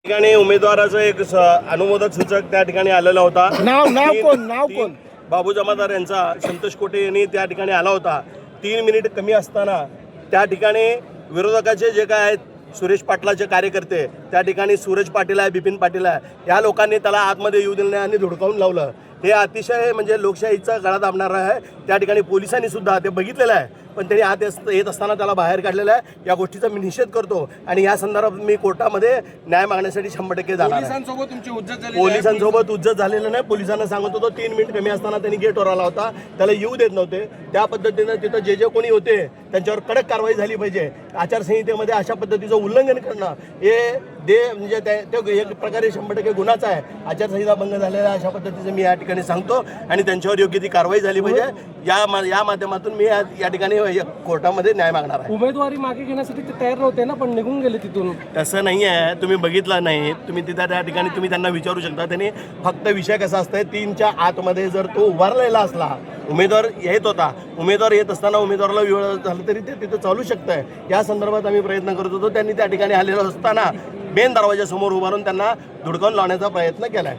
ठिकाणी उमेदवाराचं एक अनुमोदक सूचक त्या ठिकाणी आलेला होता। नाव कोण? बाबू जमादार यांचा संतोष कोटे यांनी त्या ठिकाणी आला होता। 3 मिनिट कमी असताना त्या ठिकाणी विरोधकाचे जे काय आहेत सुरेश पाटलाचे कार्यकर्ते त्या ठिकाणी सूरज पाटील आहे, बिपिन पाटील आहे, या लोकांनी त्याला आतमध्ये येऊ दिलं नाही आणि धुडकावून लावलं। हे अतिशय म्हणजे लोकशाहीचा गळा दाबणारा आहे। त्या ठिकाणी पोलिसांनी सुद्धा ते बघितलेलं आहे, पण त्यांनी आत येत असताना त्याला बाहेर काढलेलं आहे। या गोष्टीचा मी निषेध करतो आणि या संदर्भात मी कोर्टामध्ये न्याय मागण्यासाठी 100% जाणार आहे। पोलिसांसोबत तुमची हुज्जत झाली? पोलिसांसोबत हुज्जत झालेलं नाही। पोलिसांना सांगत होतो 3 मिनिट कमी असताना त्यांनी गेटवर आला होता, त्याला येऊ देत नव्हते। त्या पद्धतीनं तिथं जे कोणी होते त्यांच्यावर कडक कारवाई झाली पाहिजे। आचारसंहितेमध्ये अशा पद्धतीचं उल्लंघन करणं हे म्हणजे ते एक प्रकारे 100% गुन्हाच आहे। आचारसंहिता भंग झालेला अशा पद्धतीचं मी या ठिकाणी सांगतो आणि त्यांच्यावर योग्य ती कारवाई झाली पाहिजे। या माध्यमातून मी या ठिकाणी कोर्टामध्ये न्याय मागणार आहे। उमेदवारी मागे घेण्यासाठी ते तयार नव्हते ना, पण निघून गेले तिथून। तसं नाही आहे, तुम्ही बघितलं नाही, तुम्ही तिथं त्या ठिकाणी तुम्ही त्यांना विचारू शकता। त्यांनी फक्त विषय कसा असतंय 3च्या आतमध्ये जर तो उभारलेला असला, उमेदवार येत होता, उमेदवार येत असताना उमेदवाराला विरोध झाला तरी ते तिथं चालू शकतंय। या संदर्भात आम्ही प्रयत्न करत होतो। त्यांनी त्या ठिकाणी आलेलं असताना मेन दरवाजासमोर उभारून त्यांना धुडकावून लावण्याचा प्रयत्न केलाय।